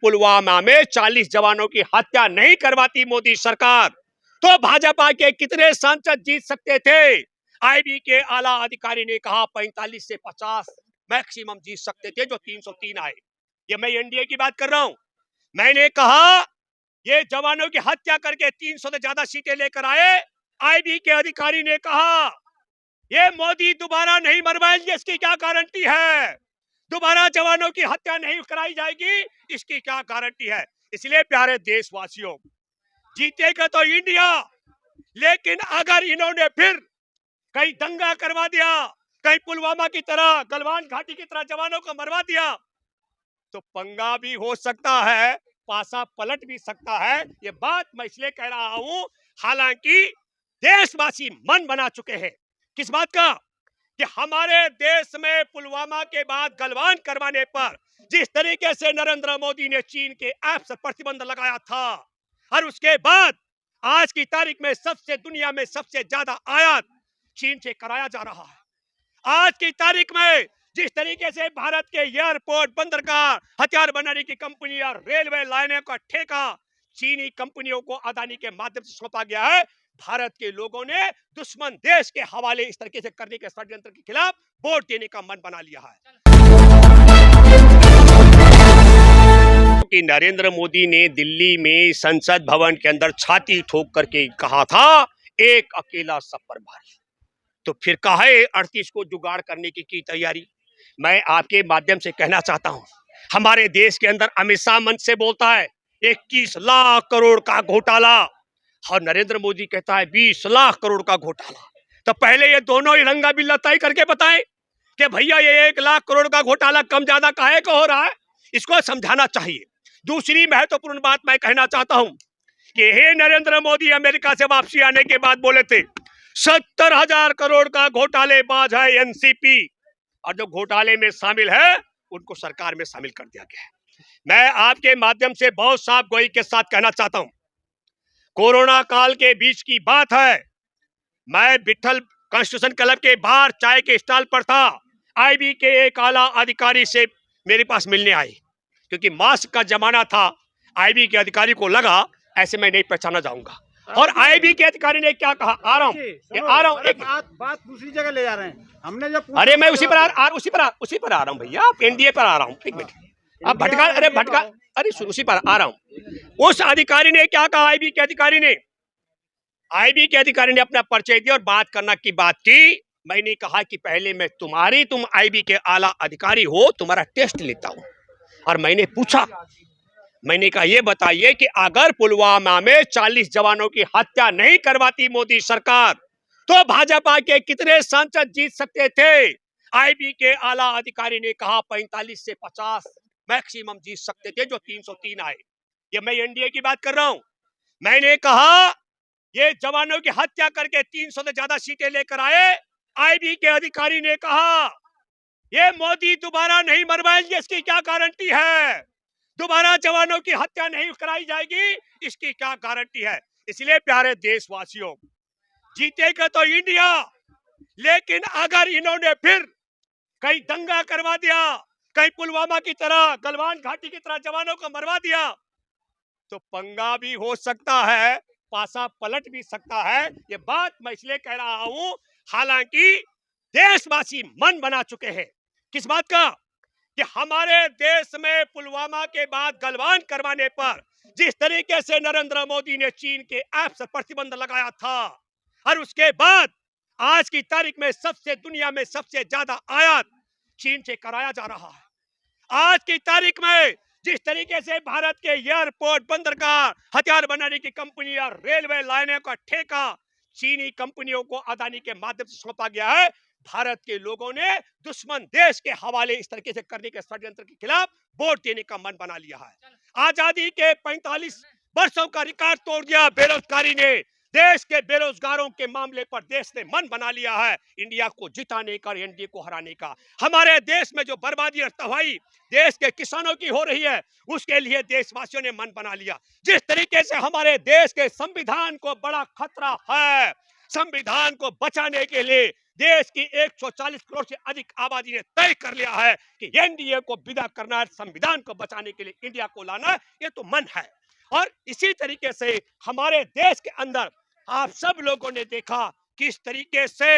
पुलवामा में 40 जवानों की हत्या नहीं करवाती मोदी सरकार, तो भाजपा के कितने सांसद जीत सकते थे? आईबी के आला अधिकारी ने कहा 45 से 50 मैक्सिमम जीत सकते थे, जो 303 आए। ये मैं एनडीए की बात कर रहा हूं। मैंने कहा ये जवानों की हत्या करके 300 से ज्यादा सीटें लेकर आए। आईबी के अधिकारी ने कहा ये मोदी दोबारा नहीं मरवाएंगे, इसकी क्या गारंटी है? दोबारा जवानों की हत्या नहीं कराई जाएगी, इसकी क्या गारंटी है? इसलिए प्यारे देशवासियों, जीतेगा तो इंडिया, लेकिन अगर इन्होंने फिर कहीं दंगा करवा दिया, कहीं पुलवामा की तरह, गलवान घाटी की तरह जवानों को मरवा दिया, तो पंगा भी हो सकता है, पासा पलट भी सकता है। ये बात मैं इसलिए कह रहा हूं, हालांकि देशवासी मन बना चुके हैं। किस बात का? कि हमारे देश में पुलवामा के बाद गलवान करवाने पर जिस तरीके से नरेंद्र मोदी ने चीन के ऐप पर प्रतिबंध लगाया था, और उसके बाद आज की तारीख में दुनिया में सबसे ज्यादा आयात चीन से कराया जा रहा है। आज की तारीख में जिस तरीके से भारत के एयरपोर्ट, बंदरगाह, हथियार बनाने की कंपनी और रेलवे लाइनों का ठेका चीनी कंपनियों को अदानी के माध्यम से सौंपा गया है, भारत के लोगों ने दुश्मन देश के हवाले इस तरीके से करने के षड्यंत्र के खिलाफ वोट देने का मन बना लिया है। कि नरेंद्र मोदी ने दिल्ली में संसद भवन के अंदर छाती ठोक करके कहा था एक अकेला सब पर भारी, तो फिर काहे 38 को जुगाड़ करने की तैयारी? मैं आपके माध्यम से कहना चाहता हूं, हमारे देश के अंदर अमित शाह मंच से बोलता है 21 लाख करोड़ का घोटाला, और नरेंद्र मोदी कहता है 20 लाख करोड़ का घोटाला। तो पहले ये दोनों ही रंगा बिल्ला तय करके बताएं कि भैया ये 1 लाख करोड़ का घोटाला कम ज्यादा काहे को हो रहा है, इसको समझाना चाहिए। दूसरी महत्वपूर्ण बात मैं कहना चाहता हूं कि हे नरेंद्र मोदी अमेरिका से वापसी आने के बाद बोले थे 70,000 करोड़ का घोटालेबाज है एनसीपी, और जो घोटाले में शामिल है उनको सरकार में शामिल कर दिया गया है। मैं आपके माध्यम से बहुत साफ गोई के साथ कहना चाहता हूं, कोरोना काल के बीच की बात है, मैं विठल कॉन्स्टिट्यूशन क्लब के बाहर चाय के स्टॉल पर था। आईबी के एक आला अधिकारी से मेरे पास मिलने आए, क्योंकि मास्क का जमाना था। आईबी के अधिकारी को लगा ऐसे मैं नहीं पहचाना जाऊंगा, और आईबी के अधिकारी ने क्या कहा, आ रहा हूं एक बात दूसरी जगह ले जा रहे हैं। हमने जब अरे मैं उसी पर आ रहा हूं भैया, आप एनडीए पर आ रहा हूं, एक मिनट आप भटका, अरे उसी पर आ रहा हूं। उस अधिकारी ने क्या कहा, आईबी के अधिकारी ने अपना परिचय दिया और बात करना की बात की। मैंने कहा कि पहले मैं तुम आईबी के आला अधिकारी हो, तुम्हारा टेस्ट लेता हूं। और मैंने पूछा, मैंने कहा ये बताइए कि अगर पुलवामा में 40 जवानों की हत्या नहीं करवाती मोदी सरकार, तो भाजपा के कितने सांसद जीत सकते थे? आईबी के आला अधिकारी ने कहा 45 से 50 मैक्सिमम जीत सकते थे, जो 303 आए। ये मैं एनडीए की बात कर रहा हूं। मैंने कहा ये जवानों की हत्या करके 300 से ज्यादा सीटें लेकर आए। आईबी के अधिकारी ने कहा ये मोदी दोबारा नहीं मरवाएंगे, इसकी क्या गारंटी है? दोबारा जवानों की हत्या नहीं कराई जाएगी, इसकी क्या गारंटी है? इसलिए प्यारे देशवासियों, जीतेगा तो इंडिया, लेकिन अगर इन्होंने फिर कहीं दंगा करवा दिया, कहीं पुलवामा की तरह, गलवान घाटी की तरह जवानों को मरवा दिया, तो पंगा भी हो सकता है, पासा पलट भी सकता है। ये बात मैं इसलिए कह रहा हूं, हालांकि देशवासी मन बना चुके हैं। किस बात का? कि हमारे देश में पुलवामा के बाद गलवान करवाने पर जिस तरीके से नरेंद्र मोदी ने चीन के ऐप पर प्रतिबंध लगाया था, और उसके बाद आज की तारीख में दुनिया में सबसे ज्यादा आयात चीन से कराया जा रहा है। आज की तारीख में जिस तरीके से भारत के एयरपोर्ट, बंदरगाह, हथियार बनाने की कंपनी और रेलवे लाइनों का ठेका चीनी कंपनियों को अदानी के माध्यम से सौंपा गया है, भारत के लोगों ने दुश्मन देश के हवाले इस तरीके से करने के षड्यंत्र के खिलाफ वोट देने का मन बना लिया है। आजादी के 45 वर्षों का रिकॉर्ड तोड़ दिया बेरोजगारी ने। देश के बेरोजगारों के मामले पर देश ने मन बना लिया है इंडिया को जिताने का, एनडीए को हराने का। हमारे देश में जो बर्बादी और तबाही देश के किसानों की हो रही है, उसके लिए देशवासियों ने मन बना लिया। जिस तरीके से हमारे देश के संविधान को बड़ा खतरा है, संविधान को बचाने के लिए देश की 140 करोड़ से अधिक आबादी ने तय कर लिया है कि एनडीए को विदा करना है, संविधान को बचाने के लिए इंडिया को लाना है, ये तो मन है। और इसी तरीके से हमारे देश के अंदर आप सब लोगों ने देखा किस तरीके से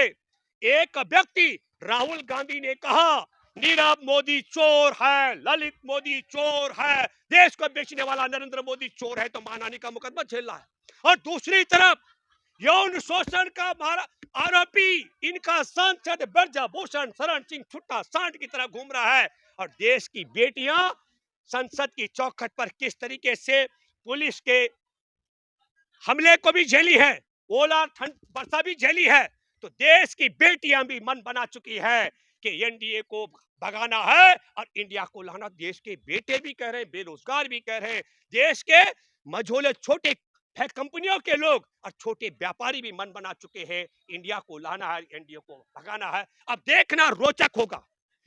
एक व्यक्ति राहुल गांधी ने कहा नीरव मोदी चोर है, ललित मोदी चोर है, देश को बेचने वाला नरेंद्र मोदी चोर है, तो मानहानि का मुकदमा झेल रहा है। और दूसरी तरफ यौन शोषण का आरोपी इनका सांसद ब्रजभूषण शरण सिंह छुट्टा सांड की तरह घूम रहा है। और देश की बेटियां संसद की चौखट पर किस तरीके से पुलिस के हमले को भी झेली है, ओला ठंड वर्षा भी झेली है। तो देश की बेटियां भी मन बना चुकी है कि एनडीए को भगाना है और इंडिया को लाना। देश के बेटे भी कह रहे हैं, बेरोजगार भी कह रहे हैं, देश के मझोले छोटे कंपनियों के लोग और छोटे व्यापारी भी मन बना चुके हैं, इंडिया को लाना है, एनडीए को भगाना है। अब देखना रोचक होगा।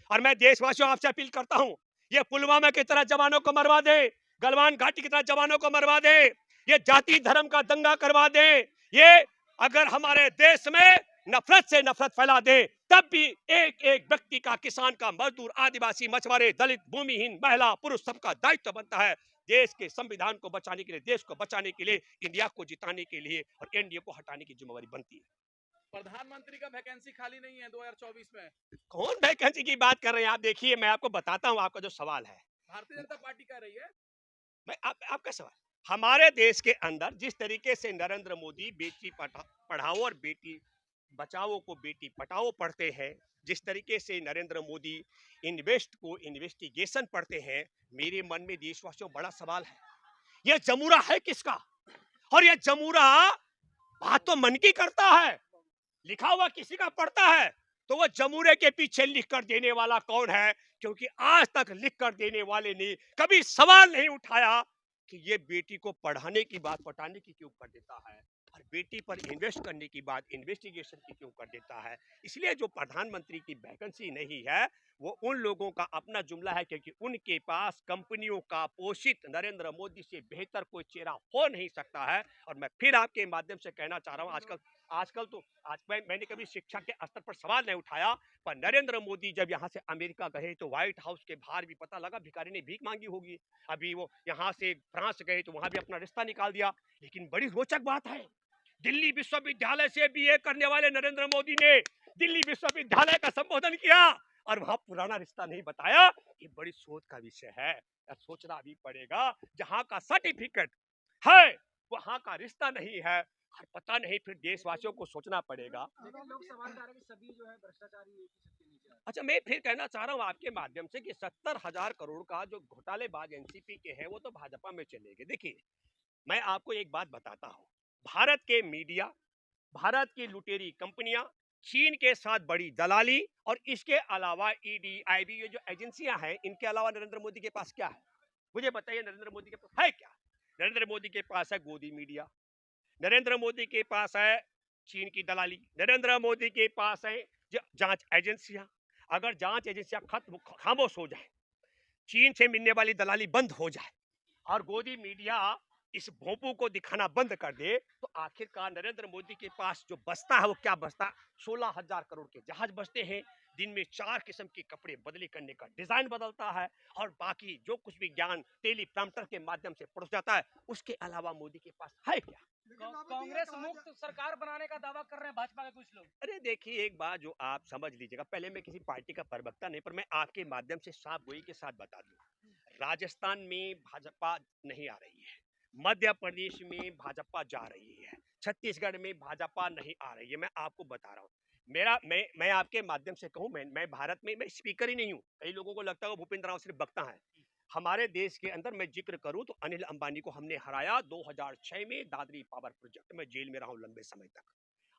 और मैं देशवासियों आपसे अपील करता हूं, ये पुलवामा की तरह जवानों को मरवा दे, गलवान घाटी की तरह जवानों को मरवा दे, ये जाति धर्म का दंगा करवा दे, ये अगर हमारे देश में नफरत से नफरत फैला दे, तब भी एक एक व्यक्ति का, किसान का, मजदूर, आदिवासी, मछुआरे, दलित, भूमिहीन, महिला, पुरुष सबका दायित्व बनता है देश के संविधान को बचाने के लिए, देश को बचाने के लिए, इंडिया को जिताने के लिए और एनडीए को हटाने की जिम्मेवारी बनती है। प्रधानमंत्री का वैकेंसी खाली नहीं है 2024 में। कौन वैकेंसी की बात कर रहे हैं आप? देखिए मैं आपको बताता हूं, आपका जो सवाल है, भारतीय जनता पार्टी कह रही है। मैं आपका सवाल, हमारे देश के अंदर जिस तरीके से नरेंद्र मोदी बेटी पढ़ाओ और बेटी बचाओ को बेटी पढ़ाओ पढ़ते हैं, जिस तरीके से नरेंद्र मोदी इन्वेस्ट को इन्वेस्टिगेशन पढ़ते हैं, मेरे मन में देशवासियों बड़ा सवाल है, यह जमूरा है किसका? और यह जमूरा बात तो मन की करता है, लिखा हुआ किसी का पढ़ता है, तो वह जमूरे के पीछे लिख कर देने वाला कौन है? क्योंकि आज तक लिख कर देने वाले ने कभी सवाल नहीं उठाया कि ये बेटी को पढ़ाने की बात पढ़ाने की क्यों कर देता है और बेटी पर इन्वेस्ट करने की बात इन्वेस्टिगेशन की क्यों कर देता है। इसलिए जो प्रधानमंत्री की वैकेंसी नहीं है वो उन लोगों का अपना जुमला है, क्योंकि उनके पास कंपनियों का पोषित नरेंद्र मोदी से बेहतर कोई चेहरा हो नहीं सकता है। और मैं फिर आपके माध्यम से कहना चाह रहा हूं, आजकल तो मैंने कभी शिक्षा के स्तर पर सवाल नहीं उठाया, पर नरेंद्र मोदी जब यहाँ से अमेरिका गए तो व्हाइट हाउस के बाहर भी पता लगा भिखारी ने भीख मांगी होगी। अभी वो यहाँ से फ्रांस गए तो वहां भी अपना रिश्ता निकाल दिया। लेकिन बड़ी रोचक बात है, दिल्ली विश्वविद्यालय से बीए करने वाले नरेंद्र मोदी ने दिल्ली विश्वविद्यालय का संबोधन किया और वहां पुराना रिश्ता नहीं बताया। ये बड़ी सोच का विषय है, सोचना भी पड़ेगा। जहां का सर्टिफिकेट है वहां का रिश्ता नहीं है, और पता नहीं, फिर देशवासियों को सोचना पड़ेगा। लेकिन लोग सवाल कर रहे हैं कि सभी जो है भ्रष्टाचारी एक ही छत के नीचे आते हैं। अच्छा, मैं फिर कहना चाह रहा हूँ आपके माध्यम से कि 70,000 करोड़ का जो घोटालेबाज एनसीपी के हैं वो तो भाजपा में चले गए। देखिए मैं आपको एक बात बताता हूँ, भारत के मीडिया, भारत की लुटेरी कंपनियां, चीन के साथ बड़ी दलाली और इसके अलावा ईडी, आईबी, ये जो एजेंसियां हैं, इनके अलावा नरेंद्र मोदी के पास क्या है? मुझे बताइए, नरेंद्र मोदी के पास है क्या? नरेंद्र मोदी के पास है गोदी मीडिया, नरेंद्र मोदी के पास है चीन की दलाली, नरेंद्र मोदी के पास है जांच एजेंसियां। अगर जांच एजेंसियां खत्म खामोश हो जाए, चीन से मिलने वाली दलाली बंद हो जाए और गोदी मीडिया इस भोंपू को दिखाना बंद कर दे, तो आखिरकार नरेंद्र मोदी के पास जो बचता है वो क्या बचता है? 16,000 करोड़ के जहाज बचते हैं, दिन में 4 किस्म के कपड़े बदली करने का डिजाइन बदलता है, और बाकी जो कुछ भी ज्ञान टेलीप्रॉम्प्टर के माध्यम से परोस जाता है, उसके अलावा मोदी के पास है क्या? कांग्रेस मुक्त सरकार बनाने का दावा कर रहे हैं भाजपा के कुछ लोग। अरे देखिए, एक बात जो आप समझ लीजिएगा, पहले मैं किसी पार्टी का प्रवक्ता नहीं, पर मैं आपके माध्यम से साफ गोई के साथ बता दूं, राजस्थान में भाजपा नहीं आ रही है, मध्य प्रदेश में भाजपा जा रही है, छत्तीसगढ़ में भाजपा नहीं आ रही है। मैं आपको बता रहा हूँ, मैं आपके माध्यम से कहूँ, मैं भारत में मैं स्पीकर ही नहीं हूँ। कई लोगों को लगता है भूपेंद्र रावत सिर्फ वक्ता है। हमारे देश के अंदर मैं जिक्र करूं तो अनिल अंबानी को हमने हराया 2006 में दादरी पावर प्रोजेक्ट में। जेल में रहा हूं लंबे समय तक।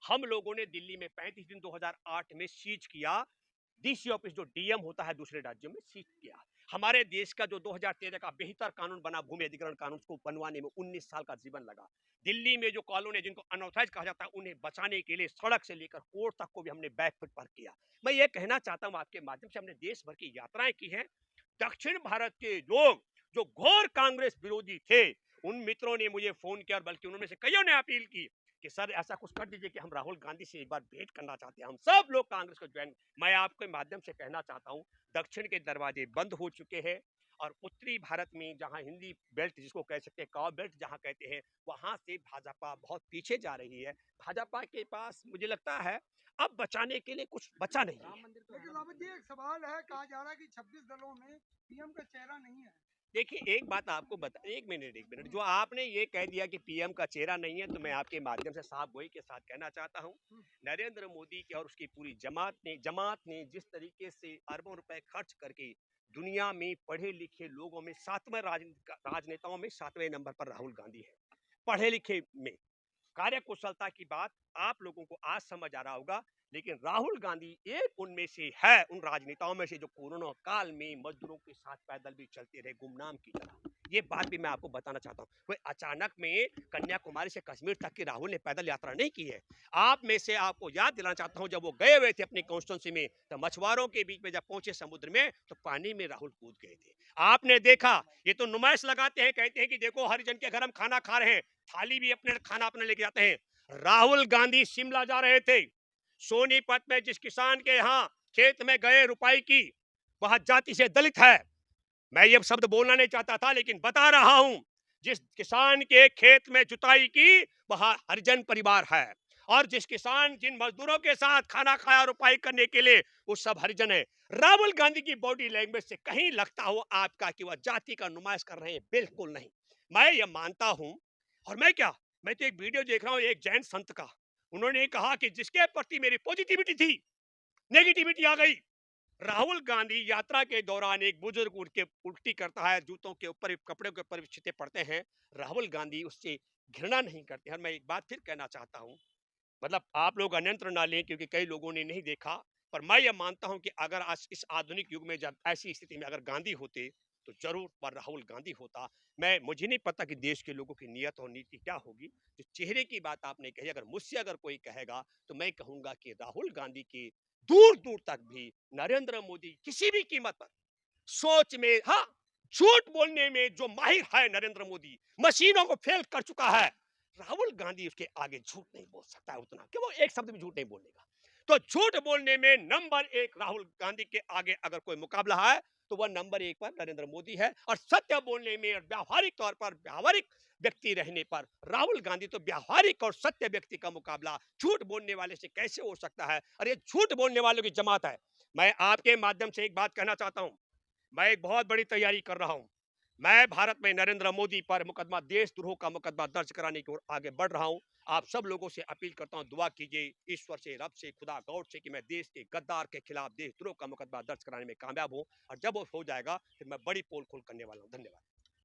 हम लोगों ने दिल्ली में 35 दिन 2008 में सीज किया, डीसी ऑफिस जो डीएम होता है दूसरे राज्यों में, सीज किया। हमारे देश का जो 2013 का बेहतर कानून बना, भूमि अधिग्रहण कानून, को बनवाने में 19 साल का जीवन लगा। दिल्ली में जो कॉलोनी जिनको अनऑथराइज कहा जाता है, उन्हें बचाने के लिए सड़क से लेकर कोर्ट तक को भी हमने बैकफुट पर किया। मैं ये कहना चाहता हूं आपके माध्यम से, हमने देश भर की यात्राएं की हैं। दक्षिण भारत के लोग जो घोर कांग्रेस विरोधी थे, उन मित्रों ने मुझे फोन किया और बल्कि उन्होंने से कईयों ने अपील की कि सर ऐसा कुछ कर दीजिए कि हम राहुल गांधी से एक बार भेंट करना चाहते हैं, हम सब लोग कांग्रेस को ज्वाइन। मैं आपके माध्यम से कहना चाहता हूं, दक्षिण के दरवाजे बंद हो चुके हैं और उत्तरी भारत में जहां हिंदी बेल्ट जिसको कह सकते हैं, काव बेल्ट जहां कहते हैं, वहां से भाजपा बहुत पीछे जा रही है। भाजपा के पास मुझे लगता है अब बचाने के लिए कुछ बचा नहीं है। लेकिन रावत जी एक सवाल है, कहा जा रहा है कि 26 दलों में पीएम का चेहरा नहीं है। देखिए एक बात आपको बता, एक मिनट, जो आपने ये कह दिया कि पीएम का चेहरा नहीं है, तो मैं आपके माध्यम से साफ गोई के साथ कहना चाहता हूं, नरेंद्र मोदी की और उसकी पूरी जमात ने जिस तरीके से अरबों रुपए खर्च करके दुनिया में पढ़े लिखे लोगों में राजनेताओं में 7वें नंबर पर राहुल गांधी है। पढ़े लिखे में कार्यकुशलता की बात आप लोगों को आज समझ आ रहा होगा, लेकिन राहुल गांधी एक उनमें से है, उन राजनेताओं में से जो कोरोना काल में मजदूरों के साथ पैदल भी चलते रहे गुमनाम की तरह। ये बात भी मैं आपको बताना चाहता हूँ, कोई अचानक में कन्याकुमारी से कश्मीर तक की राहुल ने पैदल यात्रा नहीं की है। आप में से आपको याद दिलाना चाहता हूँ, जब वो गए हुए थे अपनी कॉन्स्टिट्यूंसी में, तो मछुआरों के बीच में जब पहुंचे समुद्र में, तो पानी में राहुल कूद गए थे। आपने देखा, ये तो नुमाइश लगाते हैं, कहते हैं कि देखो हरिजन के घर हम खाना खा रहे हैं, थाली भी खाना अपने लेके जाते हैं। राहुल गांधी शिमला जा रहे थे, सोनीपत में जिस किसान के यहाँ खेत में गए रुपाई की, वह जाति से दलित है। मैं ये शब्द बोलना नहीं चाहता था, लेकिन बता रहा हूं, जिस किसान के खेत में जुताई की वह हरिजन परिवार है, और जिन मजदूरों के साथ खाना खाया रुपाई करने के लिए, वो सब हरिजन है। राहुल गांधी की बॉडी लैंग्वेज से कहीं लगता हो आपका कि वह जाति का नुमाइश कर रहे हैं? बिल्कुल नहीं। मैं ये मानता हूं, और मैं तो एक वीडियो देख रहा हूं एक जैन संत का, उन्होंने कहा कि जिसके प्रति मेरी पॉजिटिविटी थी, नेगेटिविटी आ गई। राहुल गांधी यात्रा के दौरान एक बुजुर्ग उठ के उल्टी करता है, जूतों के ऊपर कपड़े के ऊपर छींटे पड़ते हैं, राहुल गांधी उससे घृणा नहीं करते हैं। मैं एक बात फिर कहना चाहता हूं, मतलब आप लोग अनियंत्रण ना लें क्योंकि कई लोगों ने नहीं देखा, पर मैं ये मानता हूं कि अगर आज इस आधुनिक युग में जब ऐसी स्थिति में अगर गांधी होते तो जरूर पर राहुल गांधी होता। मुझे नहीं पता कि देश के लोगों की नियत और नीति क्या होगी। जो चेहरे की बात आपने कही, अगर मुझसे अगर कोई कहेगा तो मैं कहूंगा कि राहुल गांधी के दूर दूर तक भी नरेंद्र मोदी किसी भी कीमत पर सोच में, हाँ, झूठ बोलने में जो माहिर है नरेंद्र मोदी, मशीनों को फेल कर चुका है, राहुल गांधी उसके आगे झूठ नहीं बोल सकता है उतना कि वो एक शब्द भी झूठ नहीं बोलेगा। तो झूठ बोलने में नंबर 1 राहुल गांधी के आगे अगर कोई मुकाबला है तो वह नंबर 1 पर नरेंद्र मोदी है, और सत्य बोलने में और व्यावहारिक तौर पर व्यावहारिक व्यक्ति रहने पर राहुल गांधी। तो व्यावहारिक और सत्य व्यक्ति का मुकाबला झूठ बोलने वाले से कैसे हो सकता है? और ये झूठ बोलने वालों की जमात है। मैं आपके माध्यम से एक बात कहना चाहता हूं, मैं एक बहुत बड़ी तैयारी कर रहा हूं। मैं भारत में नरेंद्र मोदी पर मुकदमा, देशद्रोह का मुकदमा दर्ज कराने की ओर आगे बढ़ रहा हूं। आप सब लोगों से अपील करता हूं, दुआ कीजिए ईश्वर से, रब से, खुदा गौर से कि मैं देश के गद्दार के खिलाफ देशद्रोह का मुकदमा दर्ज कराने में कामयाब हूं, और जब वो हो जाएगा फिर मैं बड़ी पोल खोल करने वाला हूं। धन्यवाद।